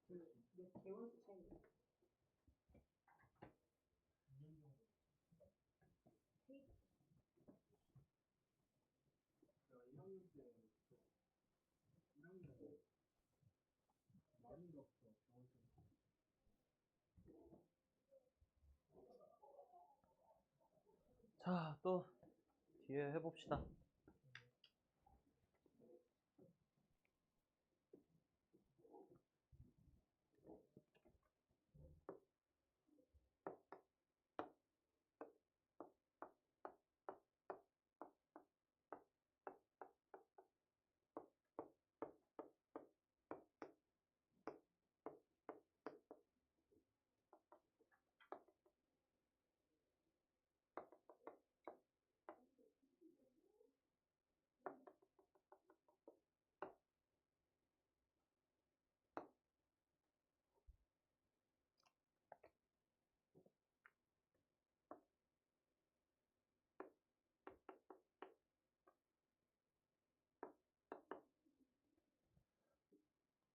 근데 개월수 차이. 제가 1학년 때 1학년에 많이 넣었어. 자, 또 뒤에 해봅시다.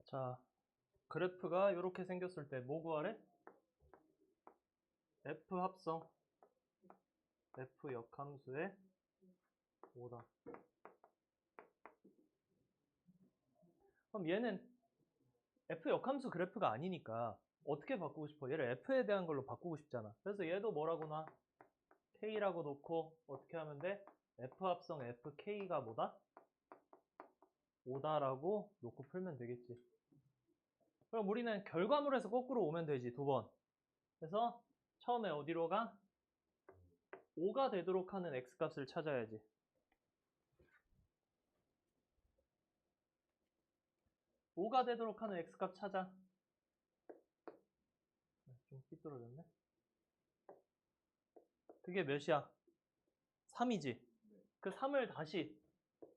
자, 그래프가 이렇게 생겼을 때 뭐 구하래? F 합성 F 역함수의 5다. 그럼 얘는 F 역함수 그래프가 아니니까 어떻게 바꾸고 싶어? 얘를 F에 대한 걸로 바꾸고 싶잖아. 그래서 얘도 뭐라고 나? K라고 놓고 어떻게 하면 돼? F 합성 FK가 뭐다? 5다라고 놓고 풀면 되겠지. 그럼 우리는 결과물에서 거꾸로 오면 되지, 두 번. 그래서 처음에 어디로 가? 5가 되도록 하는 X값을 찾아야지. 5가 되도록 하는 X값 찾아. 좀 삐뚤어졌네. 그게 몇이야? 3이지. 그 3을 다시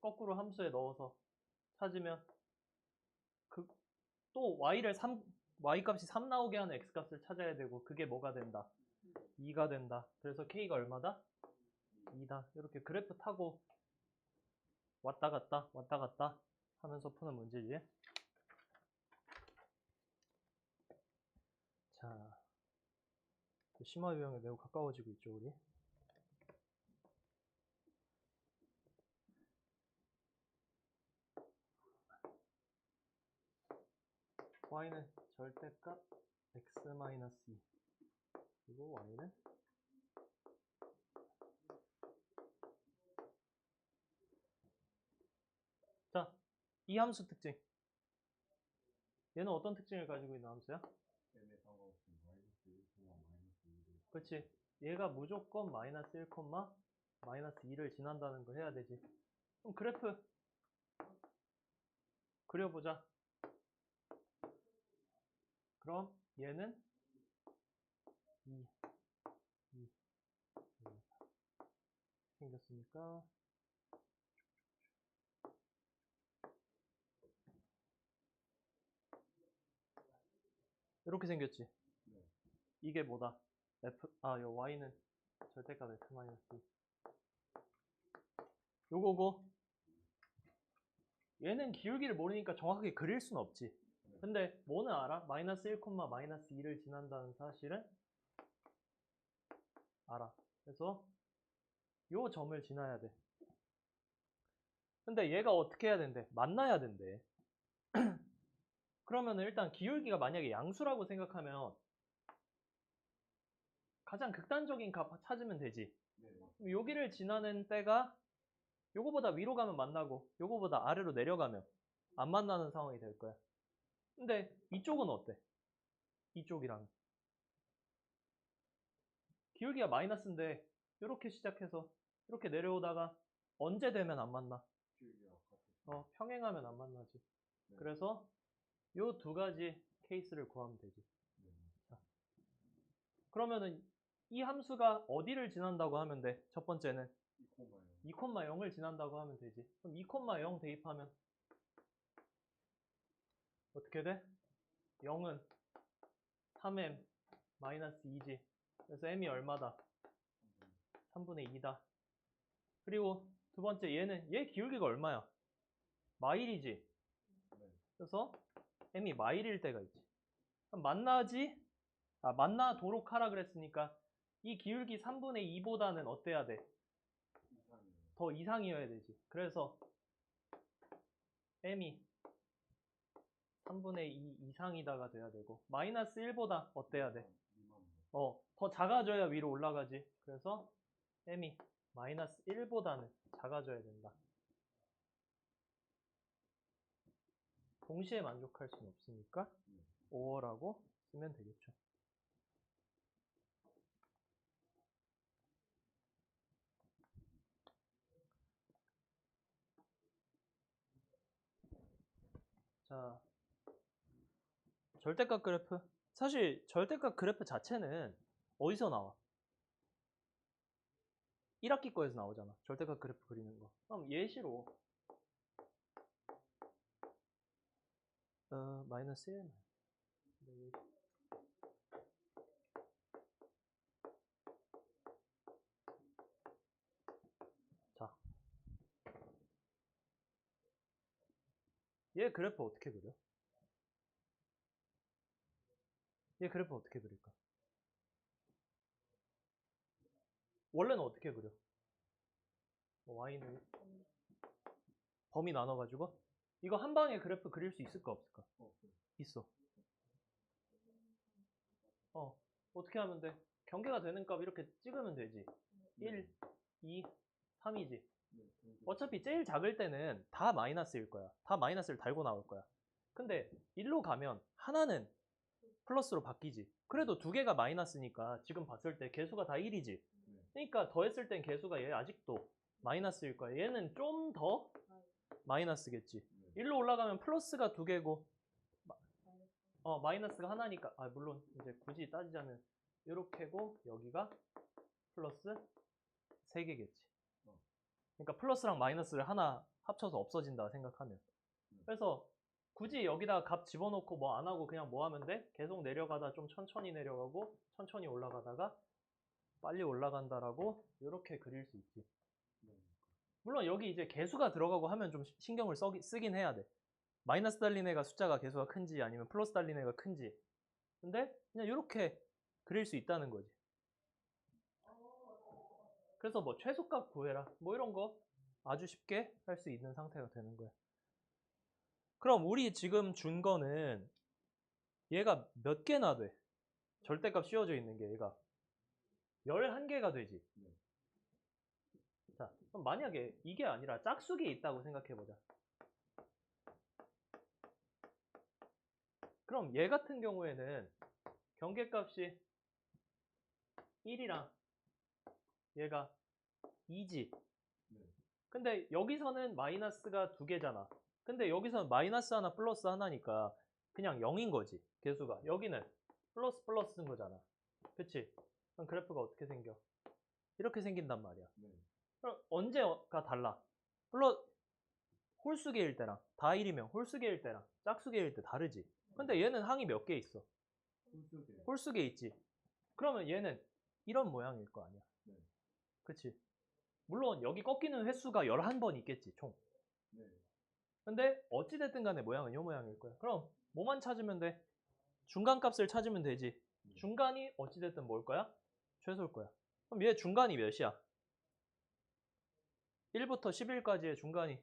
거꾸로 함수에 넣어서 찾으면 또 y 값이 3 나오게 하는 x 값을 찾아야 되고 그게 뭐가 된다? 2가 된다. 그래서 k가 얼마다? 2다. 이렇게 그래프 타고 왔다 갔다 하면서 푸는 문제지. 자, 심화 유형에 매우 가까워지고 있죠, 우리. y는 절대값 x-2 그리고 y는 자, 이 함수 특징. 얘는 어떤 특징을 가지고 있는 함수야? 그렇지. 얘가 무조건 마이너스 1, 마이너스 2를 지난다는 거 해야 되지. 그럼 그래프 그려보자. 그럼 얘는 2 생겼으니까 이렇게 생겼지. 이게 뭐다? 요 y는 절대값 x-2 요거고 얘는 기울기를 모르니까 정확하게 그릴 수는 없지. 근데 뭐는 알아? 마이너스 1, 마이너스 2를 지난다는 사실은 알아. 그래서 요 점을 지나야 돼. 근데 얘가 어떻게 해야 된대? 만나야 된대. 그러면 일단 기울기가 만약에 양수라고 생각하면 가장 극단적인 값 찾으면 되지. 여기를 지나는 때가 요거보다 위로 가면 만나고 요거보다 아래로 내려가면 안 만나는 상황이 될 거야. 근데 이쪽은 어때? 이쪽이랑 기울기가 마이너스인데 이렇게 시작해서 이렇게 내려오다가 언제 되면 안 만나? 평행하면 안 만나지. 그래서 요 두 가지 케이스를 구하면 되지. 자, 그러면은 이 함수가 어디를 지난다고 하면 돼? 첫 번째는 2,0을 지난다고 하면 되지. 그럼 2,0 대입하면 어떻게 돼? 0은 3m 마이너스 2지. 그래서 m이 얼마다? 3분의 2다. 그리고 두 번째 얘 기울기가 얼마야? 마일이지. 그래서 m이 마일일 때가 있지. 만나도록 하라 그랬으니까 이 기울기 3분의 2보다는 어때야 돼? 더 이상이어야 되지. 그래서 m이 3분의 2 이상이다가 돼야 되고 마이너스 1보다 어때야 돼? 더 작아져야 위로 올라가지. 그래서 m이 마이너스 1보다는 작아져야 된다. 동시에 만족할 수는 없으니까 5라고 쓰면 되겠죠. 자, 절대값 그래프. 사실 절대값 그래프 자체는 어디서 나와? 1학기 거에서 나오잖아. 절대값 그래프 그리는 거. 그럼 예시로 마이너스 1. 자, 얘 그래프 어떻게 그려? 얘 그래프 어떻게 그릴까? 원래는 어떻게 그려? y는 범위 나눠가지고 이거 한 방에 그래프 그릴 수 있을까 없을까? 있어. 어떻게 하면 돼? 경계가 되는 값 이렇게 찍으면 되지. 1, 2, 3이지. 어차피 제일 작을 때는 다 마이너스일 거야. 다 마이너스를 달고 나올 거야. 근데 1로 가면 하나는 플러스로 바뀌지. 그래도 두 개가 마이너스니까 지금 봤을 때 개수가 다 1이지. 그러니까 더했을 땐 개수가 얘 아직도 마이너스일 거야. 얘는 좀 더 마이너스겠지. 1로 올라가면 플러스가 두 개고 마이너스가 하나니까 물론 이제 굳이 따지자면 이렇게고 여기가 플러스 3개겠지. 그러니까 플러스랑 마이너스를 하나 합쳐서 없어진다 생각하면. 그래서 굳이 여기다 값 집어넣고 뭐 안 하고 그냥 뭐 하면 돼? 계속 내려가다 좀 천천히 내려가고 천천히 올라가다가 빨리 올라간다라고 이렇게 그릴 수 있지. 물론 여기 이제 개수가 들어가고 하면 좀 신경을 쓰긴 해야 돼. 마이너스 달린 애가 숫자가 개수가 큰지 아니면 플러스 달린 애가 큰지. 근데 그냥 이렇게 그릴 수 있다는 거지. 그래서 뭐 최소값 구해라 뭐 이런 거 아주 쉽게 할 수 있는 상태가 되는 거야. 그럼 우리 지금 준 거는 얘가 몇 개나 돼? 절대값 씌워져 있는 게 얘가 11개가 되지. 자, 그럼 만약에 이게 아니라 짝수기에 있다고 생각해보자. 그럼 얘 같은 경우에는 경계값이 1이랑 얘가 2지. 근데 여기서는 마이너스가 2개잖아. 근데 여기서는 마이너스 하나 플러스 하나니까 그냥 0인 거지. 개수가. 여기는 플러스 플러스 쓴 거잖아. 그치? 그럼 그래프가 어떻게 생겨? 이렇게 생긴단 말이야. 그럼 언제가 달라? 물론 홀수계일 때랑 다 1이면 홀수계일 때랑 짝수계일 때 다르지. 근데 얘는 항이 몇 개 있어? 홀수계 있지. 그러면 얘는 이런 모양일 거 아니야. 그치? 물론 여기 꺾이는 횟수가 11번 있겠지 총. 근데 어찌됐든 간에 모양은 이 모양일 거야. 그럼 뭐만 찾으면 돼? 중간값을 찾으면 되지. 중간이 어찌됐든 뭘 거야? 최소일 거야. 그럼 얘 중간이 몇이야? 1부터 11까지의 중간이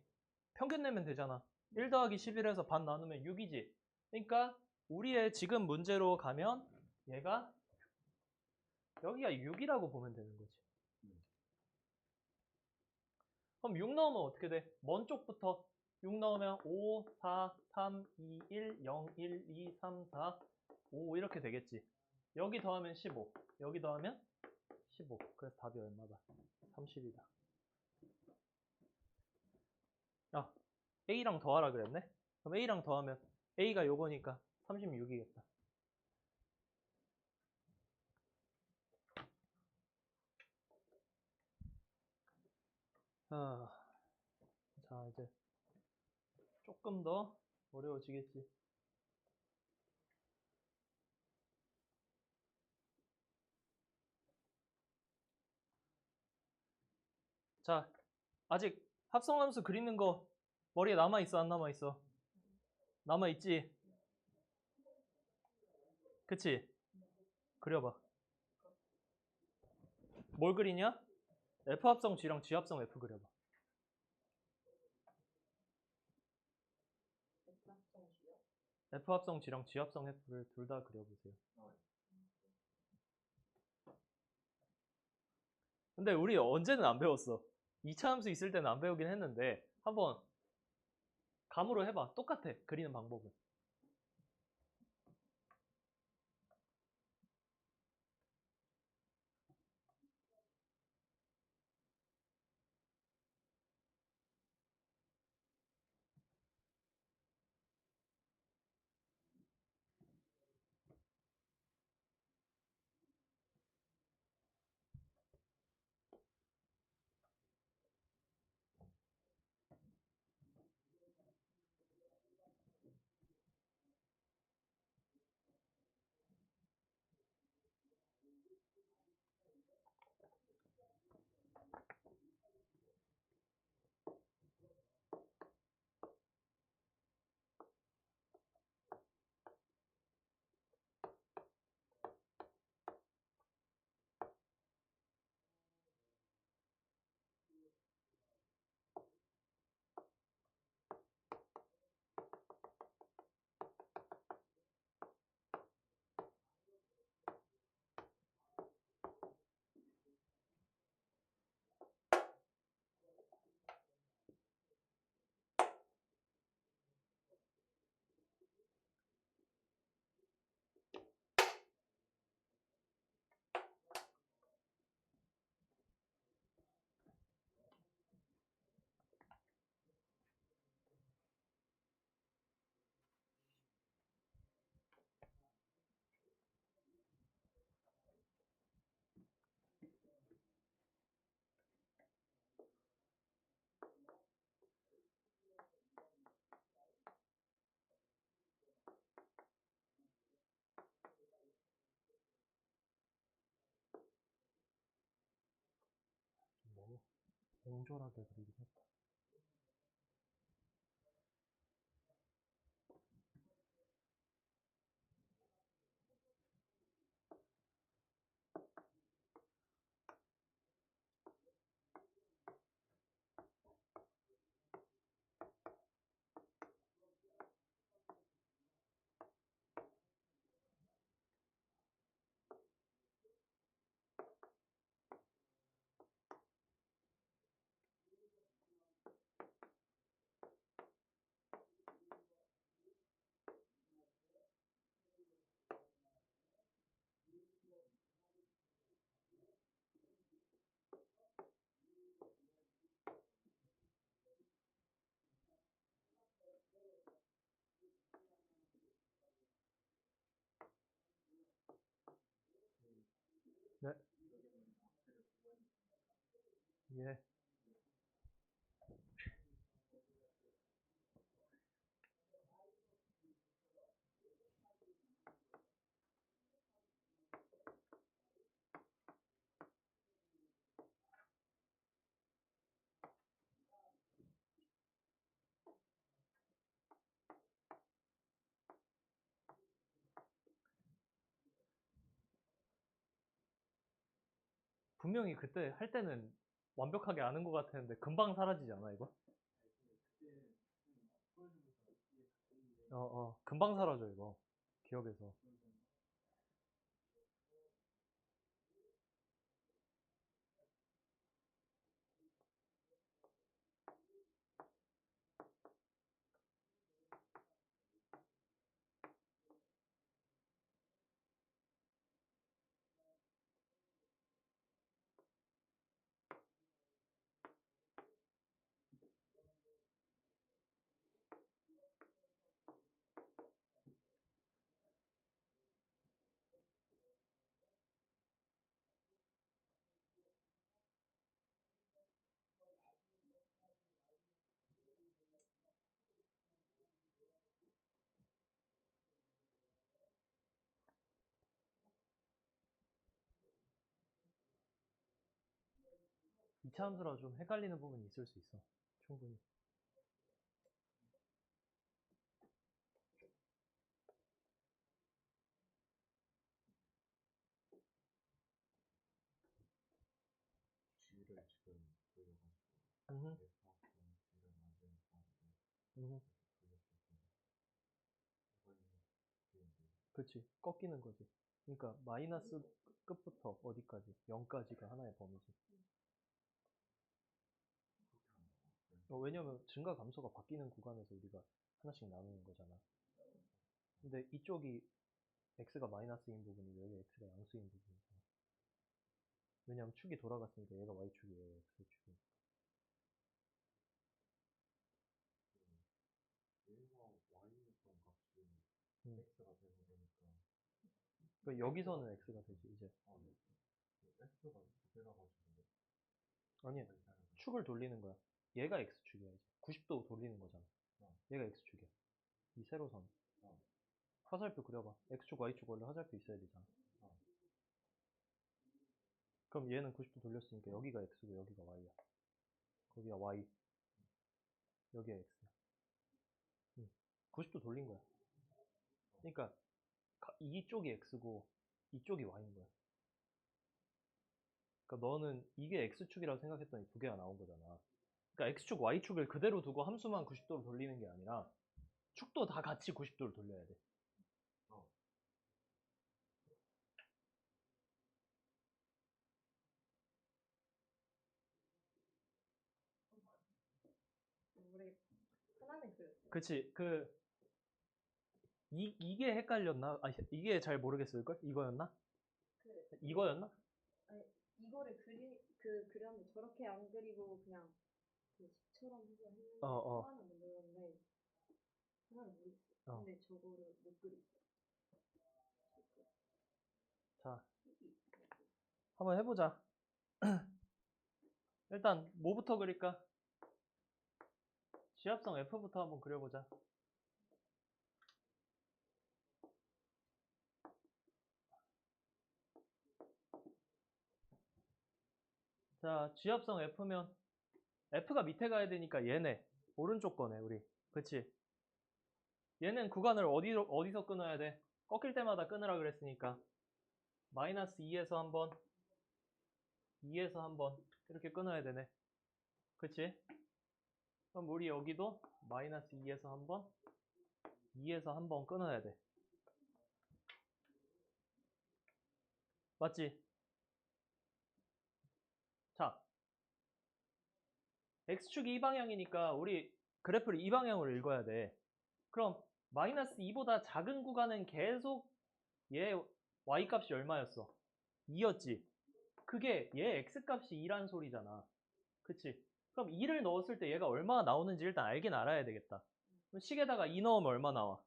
평균 내면 되잖아. 1 더하기 11에서 반 나누면 6이지. 그러니까 우리의 지금 문제로 가면 얘가 여기가 6이라고 보면 되는 거지. 그럼 6 넣으면 어떻게 돼? 먼 쪽부터 6 넣으면 5, 4, 3, 2, 1, 0, 1, 2, 3, 4, 5 이렇게 되겠지. 여기 더하면 15, 여기 더하면 15. 그래서 답이 얼마다? 30이다. 야, A랑 더하라 그랬네? 그럼 A랑 더하면 A가 요거니까 36이겠다. 자, 이제 조금 더 어려워지겠지. 자, 아직 합성함수 그리는 거 머리에 남아있어, 안 남아있어? 남아있지? 그치? 그려봐. 뭘 그리냐? F합성 G랑 G합성 F 그려봐. F합성 G랑 G합성 F를 둘 다 그려보세요. 근데 우리 언제는 안 배웠어. 2차 함수 있을 때는 안 배우긴 했는데 한번 감으로 해봐. 똑같아. 그리는 방법은. 너무 옹졸하게 그리긴 했다. 네. 예. 분명히 그때 할 때는 완벽하게 아는 것 같았는데 금방 사라지지 않아 이거? 금방 사라져 이거 기억에서. 이차 함수라 좀 헷갈리는 부분이 있을 수 있어. 충분히. 음흠. 음흠. 그렇지. 꺾이는 거지. 그러니까 마이너스 끝부터 어디까지? 0까지가 하나의 범위지. 왜냐면 증가 감소가 바뀌는 구간에서 우리가 하나씩 나누는 거잖아. 근데 이쪽이 x가 마이너스인 부분이 여기 x가 양수인 부분이잖아. 왜냐면 축이 돌아갔으니까 얘가 y축이 얘가 x축이. 그러니까 여기서는 x가 되지 이제. 아니, 축을 돌리는 거야. 얘가 x축이야 이제. 90도 돌리는 거잖아. 얘가 x축이야. 이 세로선. 화살표 그려봐. x축, y축 원래 화살표 있어야 되잖아. 그럼 얘는 90도 돌렸으니까 여기가 x고 여기가 y야. 거기가 y. 여기가 x야. 90도 돌린 거야. 그러니까 이쪽이 x고 이쪽이 y인 거야. 그러니까 너는 이게 x축이라고 생각했더니 두 개가 나온 거잖아. 그러니까 x축, y축을 그대로 두고 함수만 90도로 돌리는 게 아니라 축도 다 같이 90도로 돌려야 돼. 모르겠어. 하나는 그랬어. 그치. 이게 헷갈렸나? 아, 이게 잘 모르겠을걸? 이거였나? 이거였나? 아니, 이거를 그렸는데 저렇게 안 그리고 그냥 그 식처럼 해서 했는데 하나는 몰랐는데 하나는 모르겠어. 근데 저거를 못 그렸어. 자, 한번 해보자. 일단 뭐부터 그릴까? 지압성 F부터 한번 그려보자. 자, 지압성 F면 F가 밑에 가야 되니까 얘네 오른쪽 거네 우리. 그치? 얘는 구간을 어디서 끊어야 돼? 꺾일 때마다 끊으라 그랬으니까 마이너스 2에서 한번 2에서 한번 이렇게 끊어야 되네. 그치? 그럼 우리 여기도 마이너스 2에서 한번 2에서 한번 끊어야 돼. 맞지? 자, x축이 이 방향이니까 우리 그래프를 이 방향으로 읽어야 돼. 그럼 마이너스 2보다 작은 구간은 계속 얘 y값이 얼마였어? 2였지? 그게 얘 x값이 2란 소리잖아. 그치? 그럼 2를 넣었을 때 얘가 얼마나 나오는지 일단 알긴 알아야 되겠다. 그럼 식에다가 2 넣으면 얼마 나와?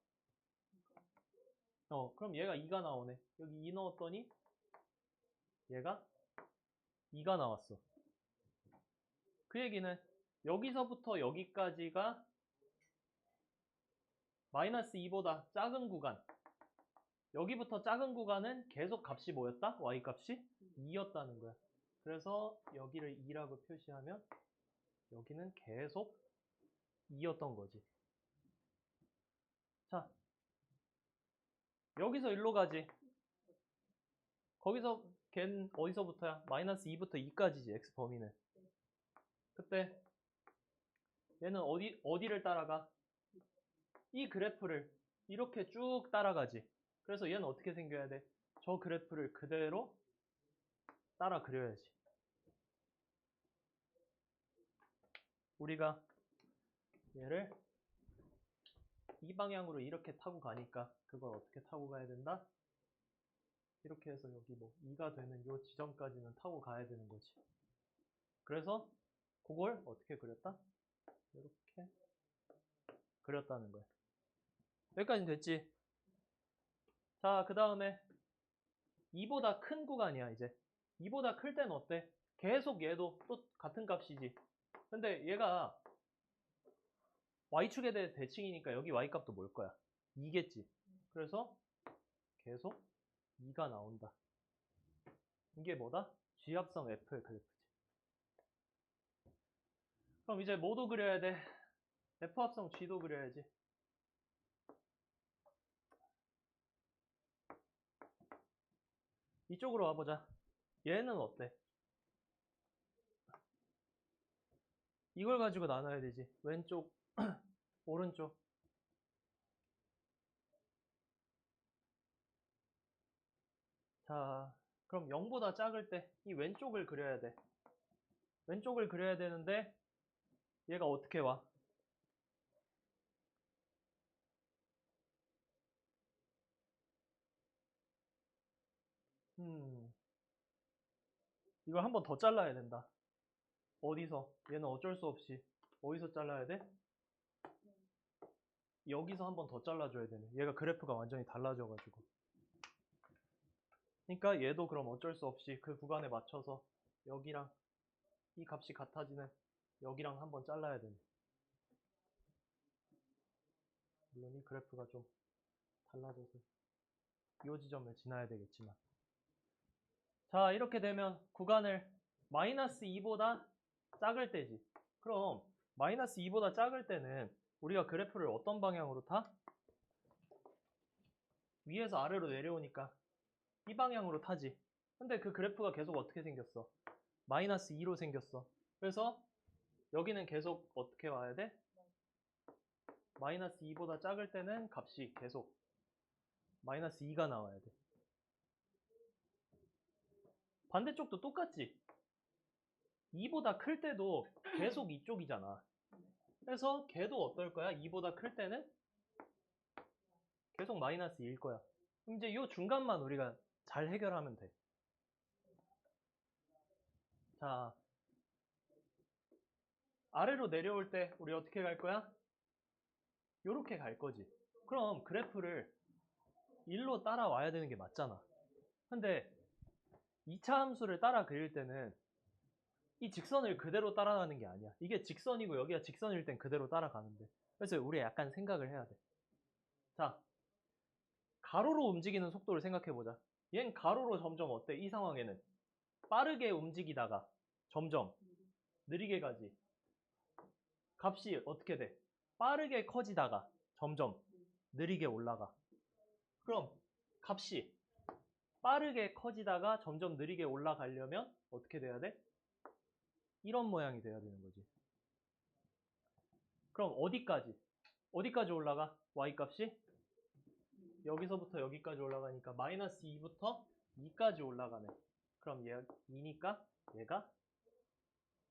그럼 얘가 2가 나오네. 여기 2 넣었더니 얘가 2가 나왔어. 그 얘기는 여기서부터 여기까지가 마이너스 2보다 작은 구간. 여기부터 작은 구간은 계속 값이 뭐였다? y값이 2였다는 거야. 그래서 여기를 2라고 표시하면 여기는 계속 2였던 거지. 자, 여기서 일로 가지. 거기서 걔는 어디서부터야? 마이너스 2부터 2까지지, x 범위는. 그때 얘는 어디를 따라가? 이 그래프를 이렇게 쭉 따라가지. 그래서 얘는 어떻게 생겨야 돼? 저 그래프를 그대로 따라 그려야지. 우리가 얘를 이 방향으로 이렇게 타고 가니까 그걸 어떻게 타고 가야 된다? 이렇게 해서 여기 뭐 2가 되는 이 지점까지는 타고 가야 되는 거지. 그래서 그걸 어떻게 그렸다? 이렇게 그렸다는 거야. 여기까지는 됐지? 자, 그 다음에 2보다 큰 구간이야 이제. 2보다 클 때는 어때? 계속 얘도 또 같은 값이지. 근데 얘가 y축에 대해 대칭이니까 여기 y값도 뭘 거야? 2겠지. 그래서 계속 2가 나온다. 이게 뭐다? G합성 F의 그래프지. 그럼 이제 뭐도 그려야 돼? F합성 G도 그려야지. 이쪽으로 와보자. 얘는 어때? 이걸 가지고 나눠야 되지. 왼쪽, 오른쪽. 자, 그럼 0보다 작을 때 이 왼쪽을 그려야 돼. 왼쪽을 그려야 되는데 얘가 어떻게 와? 이걸 한 번 더 잘라야 된다. 어디서? 얘는 어쩔 수 없이 어디서 잘라야 돼? 여기서 한 번 더 잘라줘야 되네. 얘가 그래프가 완전히 달라져가지고. 그러니까 얘도 그럼 어쩔 수 없이 그 구간에 맞춰서 여기랑 이 값이 같아지는 여기랑 한 번 잘라야 되네. 물론 이 그래프가 좀 달라져서 이 지점을 지나야 되겠지만. 자, 이렇게 되면 구간을 마이너스 2보다 작을 때지. 그럼 마이너스 2보다 작을 때는 우리가 그래프를 어떤 방향으로 타? 위에서 아래로 내려오니까 이 방향으로 타지. 근데 그 그래프가 계속 어떻게 생겼어? 마이너스 2로 생겼어. 그래서 여기는 계속 어떻게 와야 돼? 마이너스 2보다 작을 때는 값이 계속 마이너스 2가 나와야 돼. 반대쪽도 똑같지? 2보다 클 때도 계속 이쪽이잖아. 그래서 걔도 어떨 거야? 2보다 클 때는 계속 마이너스 2일 거야. 그럼 이제 이 중간만 우리가 잘 해결하면 돼. 자, 아래로 내려올 때 우리 어떻게 갈 거야? 요렇게 갈 거지. 그럼 그래프를 1로 따라와야 되는 게 맞잖아. 근데 2차 함수를 따라 그릴 때는 이 직선을 그대로 따라가는 게 아니야. 이게 직선이고 여기가 직선일 땐 그대로 따라가는데. 그래서 우리 약간 생각을 해야 돼. 자, 가로로 움직이는 속도를 생각해보자. 얜 가로로 점점 어때? 이 상황에는 빠르게 움직이다가 점점 느리게 가지. 값이 어떻게 돼? 빠르게 커지다가 점점 느리게 올라가. 그럼 값이 빠르게 커지다가 점점 느리게 올라가려면 어떻게 돼야 돼? 이런 모양이 돼야 되는 거지. 그럼 어디까지? 어디까지 올라가? y값이? 여기서부터 여기까지 올라가니까 마이너스 2부터 2까지 올라가네. 그럼 얘 2니까 얘가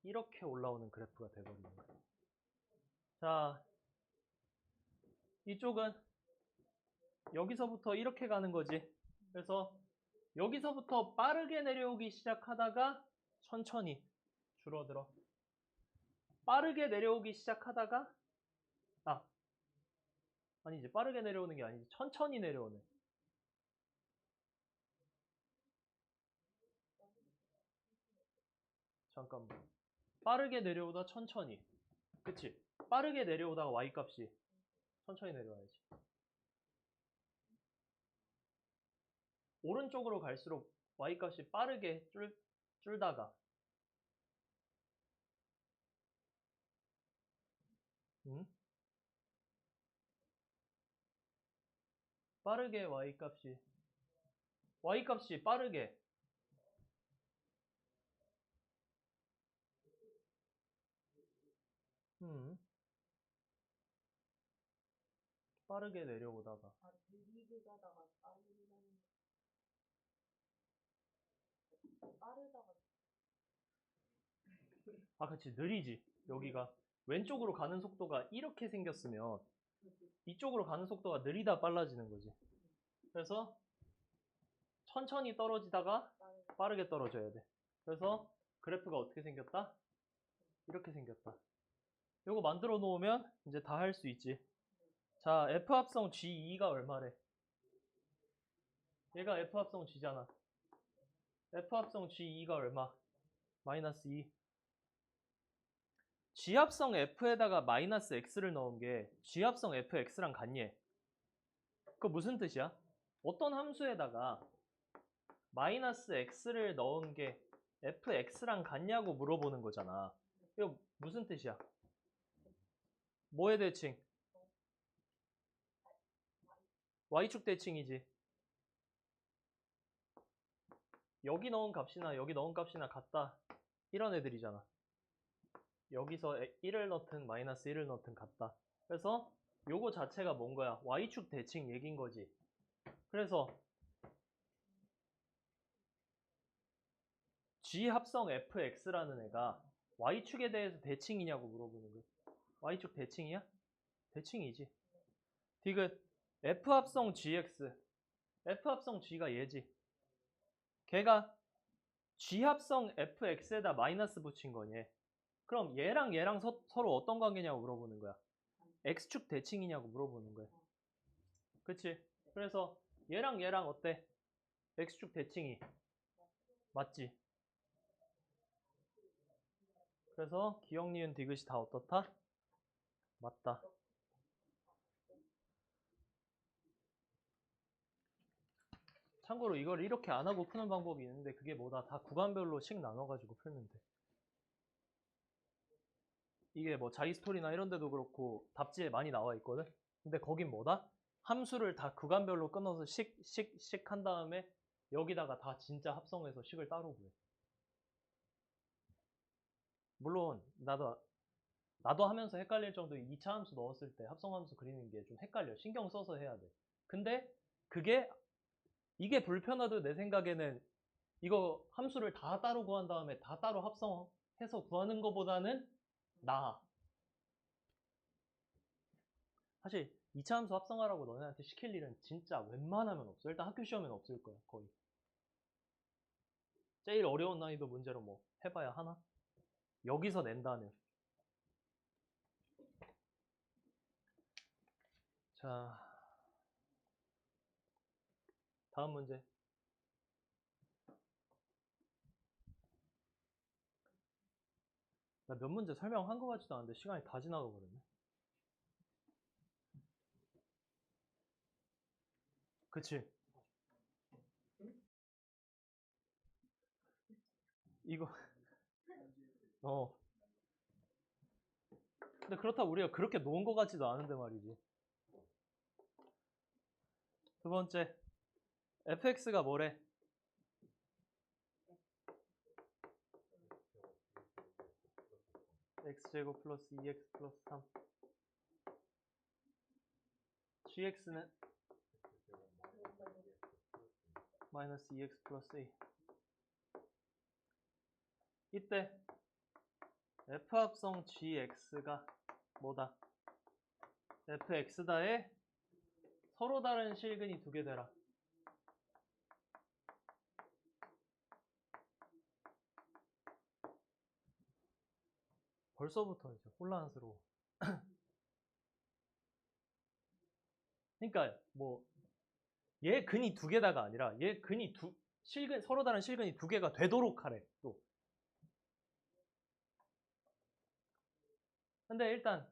이렇게 올라오는 그래프가 돼버리는 거야. 자, 이쪽은 여기서부터 이렇게 가는 거지. 그래서 여기서부터 빠르게 내려오기 시작하다가 천천히 줄어들어. 빠르게 내려오기 시작하다가 아니지, 빠르게 내려오는 게 아니지, 천천히 내려오네. 잠깐만, 빠르게 내려오다 천천히, 그치? 빠르게 내려오다가 y값이 천천히 내려와야지. 오른쪽으로 갈수록 y값이 빠르게 줄다가 빠르게 y값이 빠르게 빠르게 내려오다가 느리게 가다가 빠르다가 그치, 느리지. 여기가 왼쪽으로 가는 속도가 이렇게 생겼으면 이쪽으로 가는 속도가 느리다 빨라지는 거지. 그래서 천천히 떨어지다가 빠르게 떨어져야 돼. 그래서 그래프가 어떻게 생겼다? 이렇게 생겼다. 이거 만들어 놓으면 이제 다 할 수 있지. 자, F합성 G2가 얼마래? 얘가 F합성 G잖아. F합성 G2가 얼마? 마이너스 2. G합성 F에다가 마이너스 X를 넣은 게 G합성 FX랑 같니? 그거 무슨 뜻이야? 어떤 함수에다가 마이너스 X를 넣은 게 FX랑 같냐고 물어보는 거잖아. 이거 무슨 뜻이야? 뭐의 대칭? Y축 대칭이지. 여기 넣은 값이나 여기 넣은 값이나 같다. 이런 애들이잖아. 여기서 1을 넣든 마이너스 1을 넣든 같다. 그래서 요거 자체가 뭔 거야? y축 대칭 얘긴 거지. 그래서 G 합성 fx라는 애가 y축에 대해서 대칭이냐고 물어보는 거야. y축 대칭이야? 대칭이지. 디귿 f 합성 gx, f 합성 g가 얘지. 걔가 G 합성 fx에다 마이너스 붙인 거니. 그럼 얘랑 얘랑 서로 어떤 관계냐고 물어보는 거야. x축 대칭이냐고 물어보는 거야. 그치? 그래서 얘랑 얘랑 어때? x축 대칭이 맞지? 그래서 기억, 니은, 디귿이 다 어떻다? 맞다. 참고로 이걸 이렇게 안 하고 푸는 방법이 있는데 그게 뭐다? 다 구간별로 식 나눠가지고 풀면 돼. 이게 뭐 자이스토리나 이런 데도 그렇고 답지에 많이 나와 있거든? 근데 거긴 뭐다? 함수를 다 구간별로 끊어서 식 한 다음에 여기다가 다 진짜 합성해서 식을 따로 구해. 물론 나도 하면서 헷갈릴 정도 2차 함수 넣었을 때 합성함수 그리는 게 좀 헷갈려. 신경 써서 해야 돼. 근데 이게 불편해도 내 생각에는 이거 함수를 다 따로 구한 다음에 다 따로 합성해서 구하는 것보다는 나아. 사실 2차 함수 합성하라고 너네한테 시킬 일은 진짜 웬만하면 없어. 일단 학교 시험에는 없을 거야, 거의. 제일 어려운 난이도 문제로 뭐 해봐야 하나? 여기서 낸다는. 자, 다음 문제. 나 몇 문제 설명한 거 같지도 않은데 시간이 다 지나가 버렸네. 그치? 이거 근데 그렇다고 우리가 그렇게 놓은 거 같지도 않은데 말이지. 두 번째, fx가 뭐래? x제곱 플러스 2x 플러스 3. gx는 마이너스 2x 플러스 2. 이때 f 합성 gx가 뭐다? fx다에 서로 다른 실근이 두 개 되라. 벌써부터 이제 혼란스러워. 그러니까 뭐 얘 근이 두 개다가 아니라 얘 근이 서로 다른 실근이 두 개가 되도록 하래. 또. 근데 일단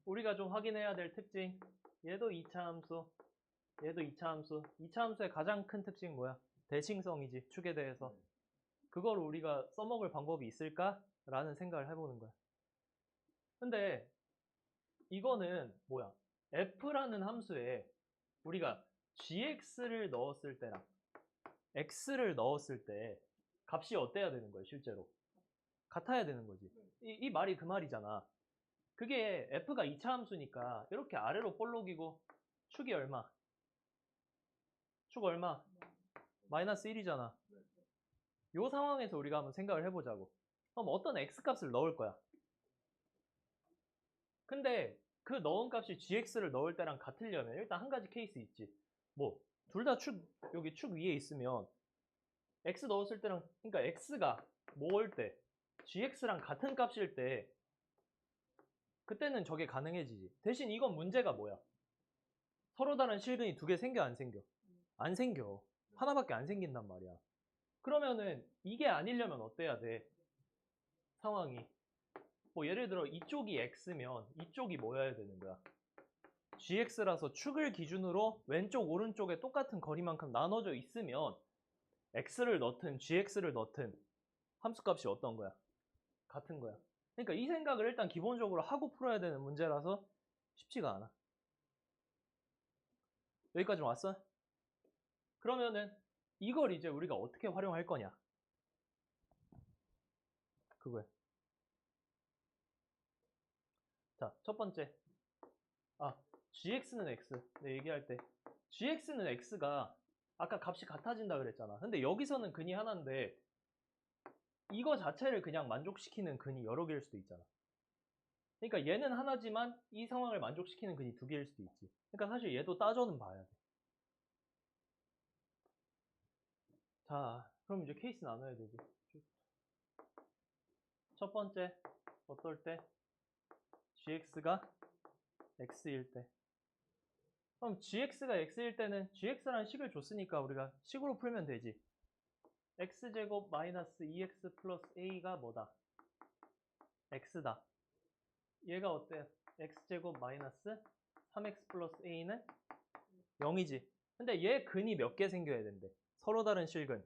우리가 좀 확인해야 될 특징. 얘도 2차 함수, 얘도 2차 함수. 2차 함수의 가장 큰 특징은 뭐야? 대칭성이지, 축에 대해서. 그걸 우리가 써먹을 방법이 있을까? 라는 생각을 해보는 거야. 근데 이거는 뭐야? f라는 함수에 우리가 gx를 넣었을 때랑 x를 넣었을 때 값이 어때야 되는 거야, 실제로? 같아야 되는 거지. 이 말이 그 말이잖아. 그게 f가 2차 함수니까 이렇게 아래로 볼록이고 축이 얼마? 축 얼마? 마이너스 1이잖아. 이 상황에서 우리가 한번 생각을 해보자고. 그럼 어떤 x값을 넣을 거야. 근데 그 넣은 값이 gx를 넣을 때랑 같으려면 일단 한 가지 케이스 있지. 뭐 둘 다 여기 축 위에 있으면 x 넣었을 때랑, 그러니까 x가 뭐일 때 gx랑 같은 값일 때 그때는 저게 가능해지지. 대신 이건 문제가 뭐야? 서로 다른 실근이 두 개 생겨 안 생겨? 안 생겨. 하나밖에 안 생긴단 말이야. 그러면은 이게 아니려면 어때야 돼? 상황이. 뭐 예를 들어 이쪽이 x면 이쪽이 뭐여야 되는 거야? gx라서 축을 기준으로 왼쪽 오른쪽에 똑같은 거리만큼 나눠져 있으면 x를 넣든 gx를 넣든 함수값이 어떤 거야? 같은 거야. 그러니까 이 생각을 일단 기본적으로 하고 풀어야 되는 문제라서 쉽지가 않아. 여기까지 왔어? 그러면은 이걸 이제 우리가 어떻게 활용할 거냐? 그거야. 자, 첫 번째. gx는 x. 네, 얘기할 때. gx는 x가 아까 값이 같아진다 그랬잖아. 근데 여기서는 근이 하나인데 이거 자체를 그냥 만족시키는 근이 여러 개일 수도 있잖아. 그러니까 얘는 하나지만 이 상황을 만족시키는 근이 두 개일 수도 있지. 그러니까 사실 얘도 따져는 봐야 돼. 자, 그럼 이제 케이스 나눠야 되지. 첫 번째, 어떨 때? gx가 x일 때. 그럼 gx가 x일 때는 gx라는 식을 줬으니까 우리가 식으로 풀면 되지. x제곱 마이너스 2x 플러스 a가 뭐다? x다. 얘가 어때? x제곱 마이너스 3x 플러스 a는 0이지. 근데 얘 근이 몇 개 생겨야 된대? 서로 다른 실근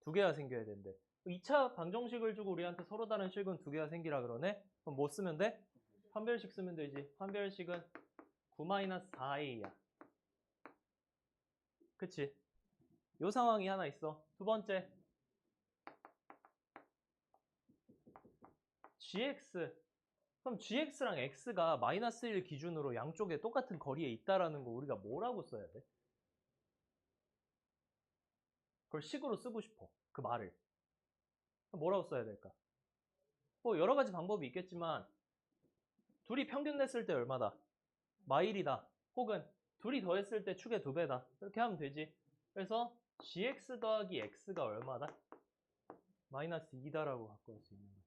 두 개가 생겨야 된대. 2차 방정식을 주고 우리한테 서로 다른 실근 두 개가 생기라 그러네? 그럼 뭐 쓰면 돼? 판별식 쓰면 되지. 판별식은 9-4a야. 그치? 요 상황이 하나 있어. 두 번째, gx. 그럼 gx랑 x가 마이너스 1 기준으로 양쪽에 똑같은 거리에 있다라는 거 우리가 뭐라고 써야 돼? 그걸 식으로 쓰고 싶어. 그 말을. 뭐라고 써야 될까? 뭐 여러 가지 방법이 있겠지만 둘이 평균 냈을 때 얼마다? 마일이다. 혹은 둘이 더했을 때 축의 2배다. 이렇게 하면 되지. 그래서 gx 더하기 x가 얼마다? 마이너스 2다라고 갖고 올 수 있는 거야.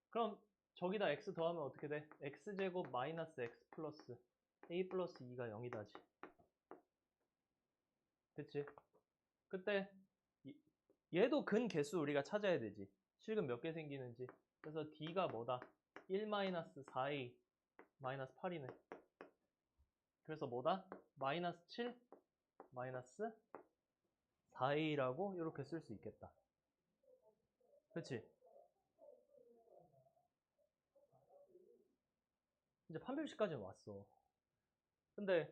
그럼 저기다 x 더하면 어떻게 돼? x제곱 마이너스 x 플러스 a 플러스 2가 0이다지. 그치? 그때 얘도 근 개수 우리가 찾아야 되지. 실근 몇 개 생기는지. 그래서 d가 뭐다? 1-4a 마이너스 8이네. 그래서 뭐다? 마이너스 7 마이너스 4a라고 이렇게 쓸 수 있겠다. 그치? 이제 판별식까지는 왔어. 근데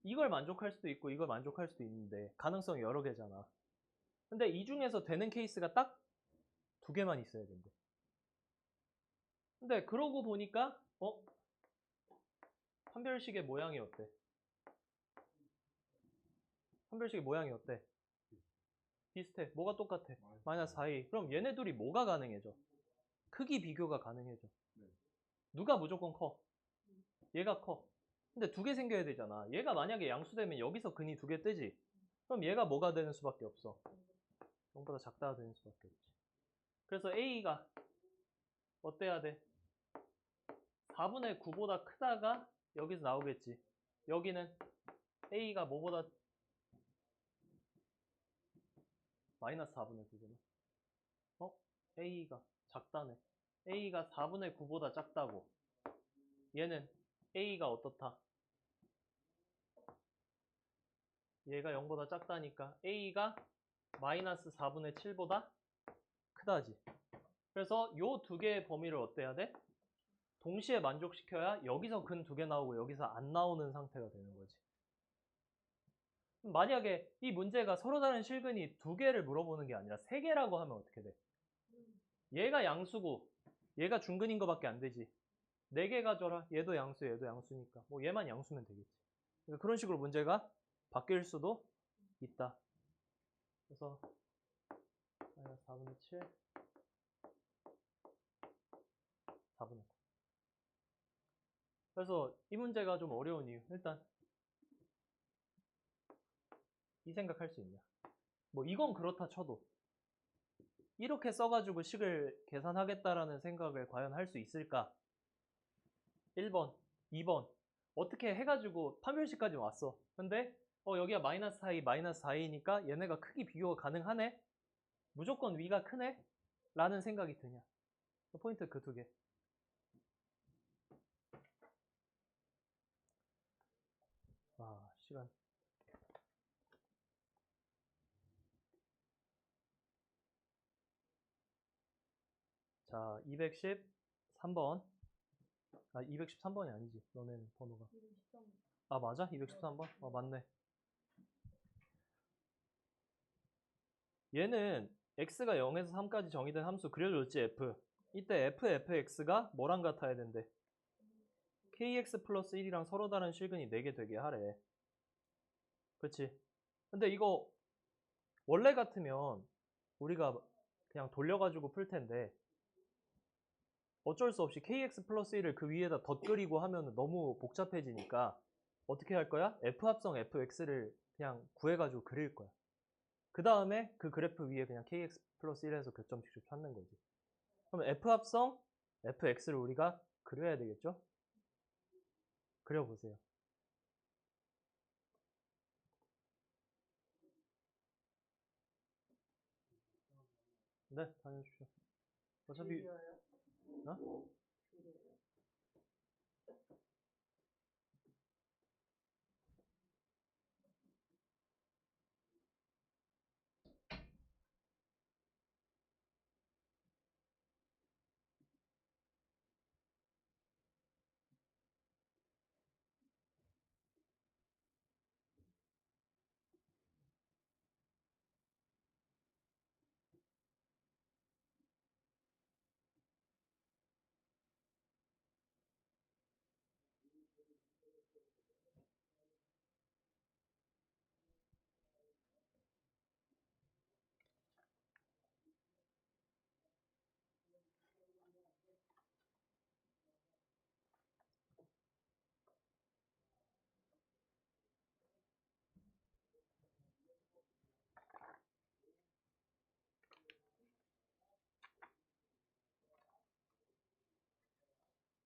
이걸 만족할 수도 있고 이걸 만족할 수도 있는데 가능성이 여러 개잖아. 근데 이 중에서 되는 케이스가 딱 두 개만 있어야 된대. 근데 그러고 보니까 판별식의 모양이 어때? 판별식의 모양이 어때? 비슷해. 뭐가 똑같아? 마이너스 4a. 그럼 얘네 둘이 뭐가 가능해져? 크기 비교가 가능해져. 누가 무조건 커? 얘가 커. 근데 두 개 생겨야 되잖아. 얘가 만약에 양수되면 여기서 근이 두 개 뜨지. 그럼 얘가 뭐가 되는 수밖에 없어? 0보다 작다가 되는 수밖에 없지. 그래서 a가 어때야 돼? 4분의 9보다 크다가 여기서 나오겠지. 여기는 a가 뭐보다 마이너스 4분의 9구나. a가 작다네. a가 4분의 9보다 작다고. 얘는 a가 어떻다? 얘가 0보다 작다니까 a가 마이너스 4분의 7보다 크다지. 그래서 요 두 개의 범위를 어때야 돼? 동시에 만족시켜야 여기서 근 두 개 나오고 여기서 안 나오는 상태가 되는 거지. 만약에 이 문제가 서로 다른 실근이 두 개를 물어보는 게 아니라 세 개라고 하면 어떻게 돼? 얘가 양수고 얘가 중근인 거밖에 안 되지. 네 개 가져라. 얘도 양수, 얘도 양수니까. 뭐 얘만 양수면 되겠지. 그러니까 그런 식으로 문제가 바뀔 수도 있다. 그래서 4분의 7, 4분의 9. 그래서 이 문제가 좀 어려운 이유. 일단 이 생각할 수 있냐. 뭐 이건 그렇다 쳐도 이렇게 써가지고 식을 계산하겠다라는 생각을 과연 할 수 있을까? 1번, 2번 어떻게 해가지고 판별식까지 왔어. 근데 여기가 마이너스 4a, 마이너스 4a니까 얘네가 크기 비교가 가능하네? 무조건 위가 크네? 라는 생각이 드냐. 포인트 그 두 개. 시간. 자, 213번. 213번이 아니지. 너네는 번호가. 213번. 맞아? 213번? 맞네. 얘는 x가 0에서 3까지 정의된 함수 그려줬지, f. 이때 fx가 뭐랑 같아야 된대? kx 플러스 1이랑 서로 다른 실근이 4개 되게 하래. 그치? 근데 이거 원래 같으면 우리가 그냥 돌려가지고 풀 텐데 어쩔 수 없이 kx 플러스 1을 그 위에다 덧그리고 하면 너무 복잡해지니까 어떻게 할 거야? f합성 fx를 그냥 구해가지고 그릴 거야. 그 다음에 그 그래프 위에 그냥 kx 플러스 1에서 교점 직접 찾는 거지. 그럼 f합성 fx를 우리가 그려야 되겠죠? 그려보세요. 네, 다녀주십시오. 어차피 어?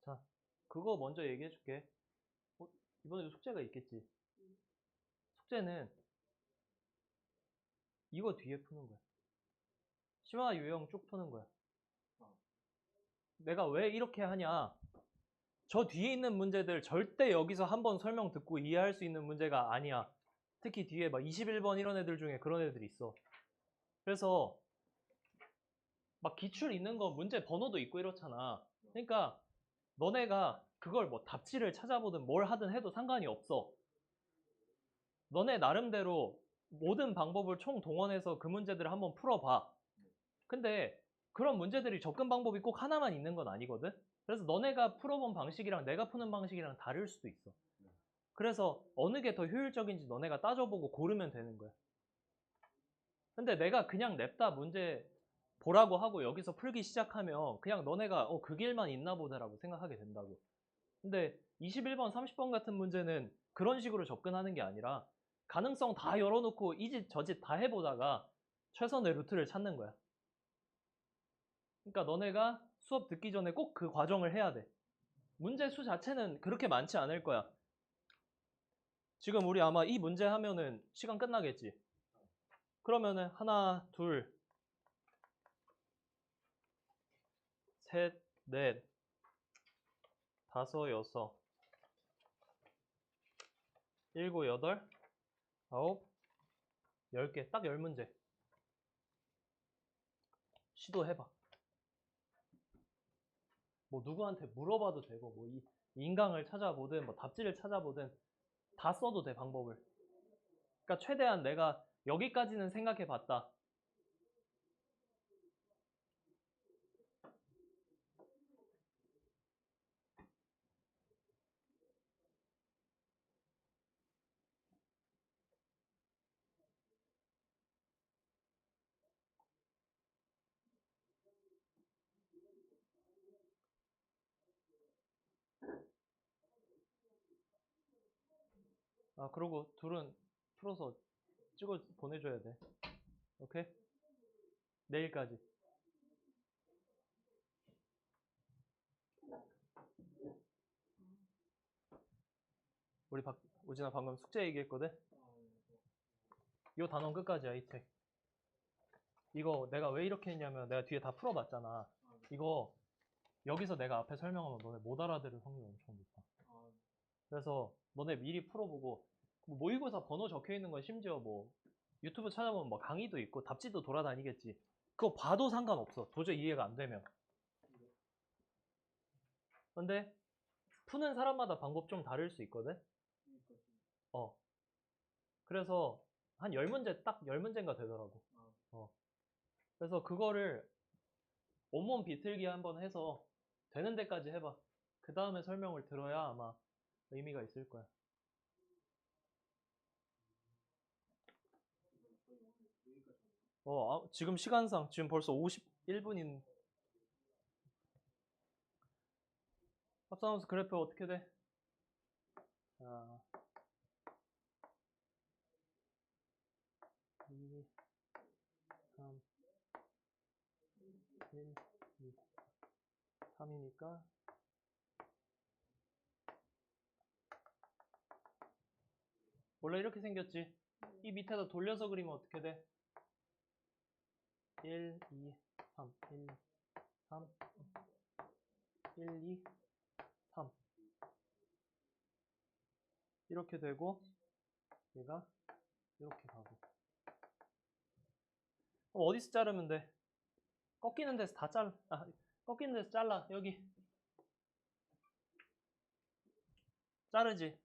자, 그거 먼저 얘기해 줄게. 이번에도 숙제가 있겠지. 숙제는 이거 뒤에 푸는 거야. 심화 유형 쭉 푸는 거야. 내가 왜 이렇게 하냐? 저 뒤에 있는 문제들 절대 여기서 한번 설명 듣고 이해할 수 있는 문제가 아니야. 특히 뒤에 막 21번 이런 애들 중에 그런 애들이 있어. 그래서 막 기출 있는 거 문제 번호도 있고 이렇잖아. 그러니까 너네가 그걸 뭐 답지를 찾아보든 뭘 하든 해도 상관이 없어. 너네 나름대로 모든 방법을 총동원해서 그 문제들을 한번 풀어봐. 근데 그런 문제들이 접근 방법이 꼭 하나만 있는 건 아니거든? 그래서 너네가 풀어본 방식이랑 내가 푸는 방식이랑 다를 수도 있어. 그래서 어느 게 더 효율적인지 너네가 따져보고 고르면 되는 거야. 근데 내가 그냥 냅다 문제 보라고 하고 여기서 풀기 시작하면 그냥 너네가 그 길만 있나 보다라고 생각하게 된다고. 근데 21번, 30번 같은 문제는 그런 식으로 접근하는 게 아니라 가능성 다 열어놓고 이 짓 저 짓 다 해보다가 최선의 루트를 찾는 거야. 그러니까 너네가 수업 듣기 전에 꼭 그 과정을 해야 돼. 문제 수 자체는 그렇게 많지 않을 거야. 지금 우리 아마 이 문제 하면은 시간 끝나겠지. 그러면은 하나, 둘, 셋, 넷, 다섯, 여섯, 일곱, 여덟, 아홉, 10개. 딱 10문제. 시도해봐. 뭐 누구한테 물어봐도 되고 뭐 인강을 찾아보든 뭐 답지를 찾아보든 다 써도 돼, 방법을. 그러니까 최대한 내가 여기까지는 생각해 봤다. 아, 그러고 둘은 풀어서 찍어 보내줘야 돼. 오케이? 내일까지. 우리 우진아 방금 숙제 얘기했거든? 요 단원 끝까지야, 이 책. 이거 내가 왜 이렇게 했냐면 내가 뒤에 다 풀어봤잖아. 이거 여기서 내가 앞에 설명하면 너네 못 알아들을 확률이 엄청 높아. 그래서 너네 미리 풀어보고 뭐 모의고사 번호 적혀 있는 건 심지어 뭐 유튜브 찾아보면 뭐 강의도 있고 답지도 돌아다니겠지. 그거 봐도 상관없어. 도저히 이해가 안 되면. 근데 푸는 사람마다 방법 좀 다를 수 있거든? 어. 그래서 한 10문제 딱 10문제인가 되더라고. 그래서 그거를 온몸 비틀기 한번 해서 되는 데까지 해봐. 그 다음에 설명을 들어야 아마 의미가 있을 거야. 지금 시간상 지금 벌써 51분인. 합산함수 그래프 어떻게 돼? 자, 2, 3, 1, 2, 3이니까 원래 이렇게 생겼지? 이 밑에다 돌려서 그리면 어떻게 돼? 1, 2, 3, 1, 3, 1, 2, 3 이렇게 되고 얘가 이렇게 가고. 어디서 자르면 돼? 꺾이는 데서 다 잘라. 꺾이는 데서 잘라. 여기 자르지.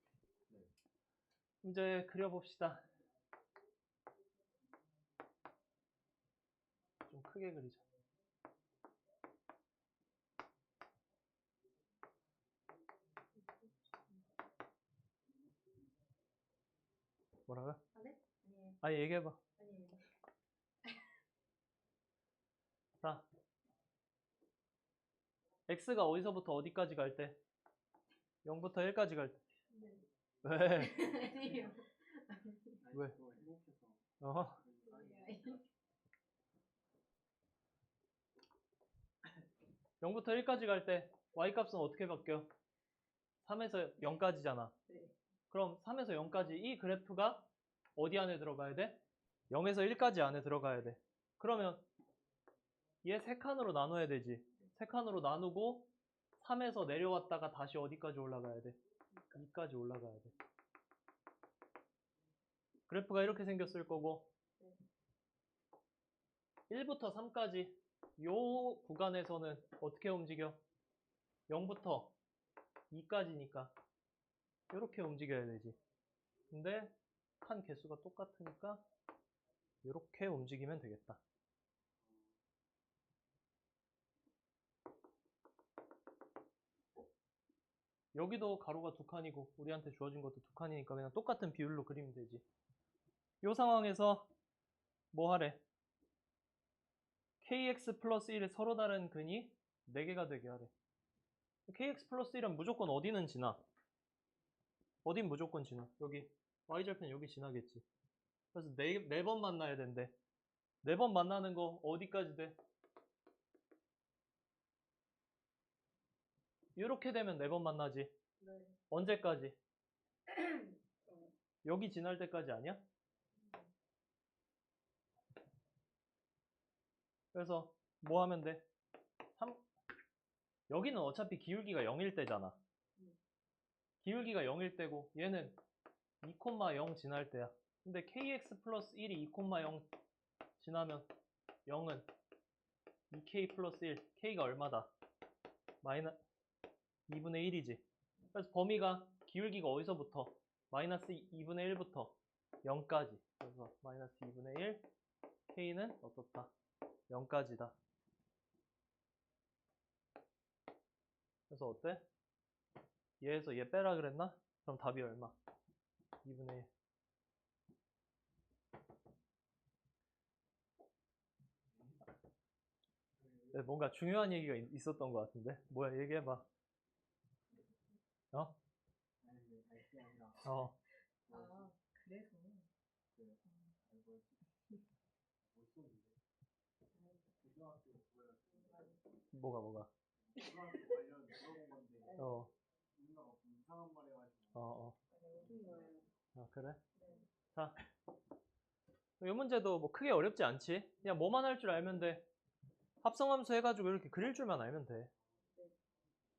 이제 그려봅시다. 좀 크게 그리자. 뭐라고요? 네? 아니에요. 아니 얘기해봐. 아니에요. 자, x가 어디서부터 어디까지 갈 때? 0부터 1까지 갈 때. 네. 왜? 아니에요. 왜? 행복해서. 어? 0부터 1까지 갈 때 y값은 어떻게 바뀌어? 3에서 0까지잖아. 네. 그럼 3에서 0까지 이 그래프가 어디 안에 들어가야 돼? 0에서 1까지 안에 들어가야 돼. 그러면 얘 세 칸으로 나눠야 되지. 세 칸으로 나누고 3에서 내려왔다가 다시 어디까지 올라가야 돼? 2까지 올라가야 돼. 그래프가 이렇게 생겼을 거고 1부터 3까지 요 구간에서는 어떻게 움직여? 0부터 2까지니까 이렇게 움직여야 되지. 근데 칸 개수가 똑같으니까 이렇게 움직이면 되겠다. 여기도 가로가 두 칸이고 우리한테 주어진 것도 두 칸이니까 그냥 똑같은 비율로 그리면 되지. 이 상황에서 뭐 하래? kx 플러스 1의 서로 다른 근이 4개가 되게 하래. kx 플러스 1은 무조건 어디는 지나? 어딘 무조건 지나? 여기 y절편 여기 지나겠지. 그래서 4번 만나야 된대. 4번 만나는 거 어디까지 돼? 이렇게 되면 4번 만나지. 네. 언제까지? 여기 지날 때까지 아니야? 그래서 뭐 하면 돼? 여기는 어차피 기울기가 0일 때잖아. 기울기가 0일 때고 얘는 2,0 지날 때야. 근데 kx 플러스 1이 2,0 지나면 0은 2k 플러스 1, k가 얼마다? 마이너스 2분의 1이지. 그래서 범위가 기울기가 어디서부터? 마이너스 2분의 1부터 0까지. 그래서 마이너스 2분의 1, k는 어떻다? 0까지다. 그래서 어때? 얘에서 얘 빼라 그랬나? 그럼 답이 얼마? 2분의 1. 네, 뭔가 중요한 얘기가 있었던 것 같은데? 뭐야, 얘기해봐. 어? 아니, 알게 아니라. 아, 그래서. 알고 있었는데. 고등학교 뭐야? 뭐가? 고등학교 관련 물어본 건데. 누나가 좀 이상한 말 해가지고. 무슨 거예요? 아, 그래? 네. 자, 이 문제도 뭐 크게 어렵지 않지? 그냥 뭐만 할 줄 알면 돼. 합성함수 해가지고 이렇게 그릴 줄만 알면 돼.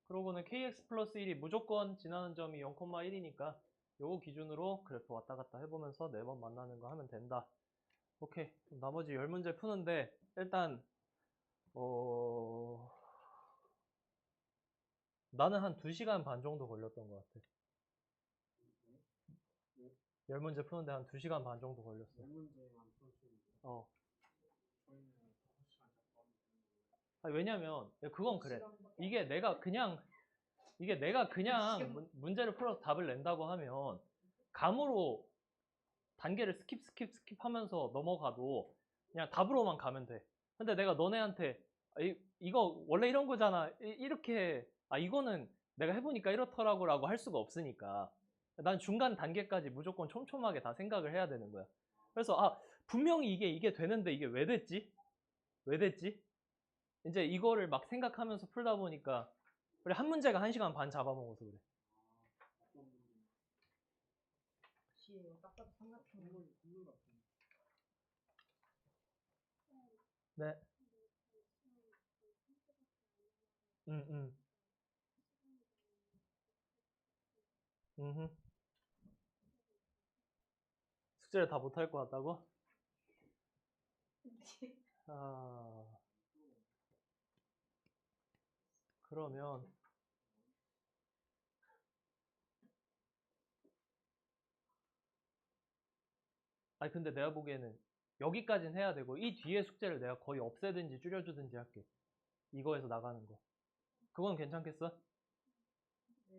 그러고는 kx 플러스 1이 무조건 지나는 점이 0,1이니까 요거 기준으로 그래프 왔다 갔다 해보면서 4번 만나는 거 하면 된다. 오케이. 그럼 나머지 10문제 푸는데 일단 나는 한 2시간 반 정도 걸렸던 것 같아. 10문제 푸는데 한 2시간 반 정도 걸렸어. 10문제만 풀었는데. 어. 저희는 5시간 잡고 하면 되는 거예요. 왜냐면 그건 그래. 시간밖에 이게 내가 그냥 문제를 풀어서 답을 낸다고 하면 감으로 단계를 스킵 하면서 넘어가도 그냥 답으로만 가면 돼. 근데 내가 너네한테 이거 원래 이런 거잖아. 이렇게 이거는 내가 해보니까 이렇더라고 라고 할 수가 없으니까 난 중간 단계까지 무조건 촘촘하게 다 생각을 해야 되는 거야. 그래서 분명히 이게 되는데 이게 왜 됐지? 왜 됐지? 이제 이거를 막 생각하면서 풀다 보니까 우리 한 문제가 1시간 반 잡아먹어서 그래. 시에요. 딱 봐도 삼각형. 네. 음. 숙제를 다 못할 것 같다고? 그러면 근데 내가 보기에는 여기까지는 해야 되고 이 뒤에 숙제를 내가 거의 없애든지 줄여주든지 할게. 이거에서 나가는 거. 그건 괜찮겠어?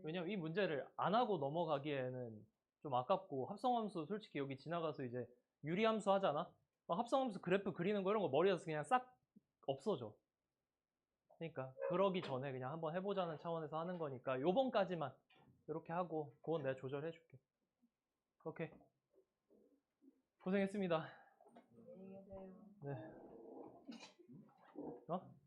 왜냐면 이 문제를 안 하고 넘어가기에는 좀 아깝고 합성함수 솔직히 여기 지나가서 이제 유리함수 하잖아? 합성함수 그래프 그리는 거 이런 거 머리에서 그냥 싹 없어져. 그러니까 그러기 전에 그냥 한번 해보자는 차원에서 하는 거니까 요번까지만 이렇게 하고 그건 내가 조절해 줄게. 오케이. 고생했습니다. 안녕히 계세요. 네. 어?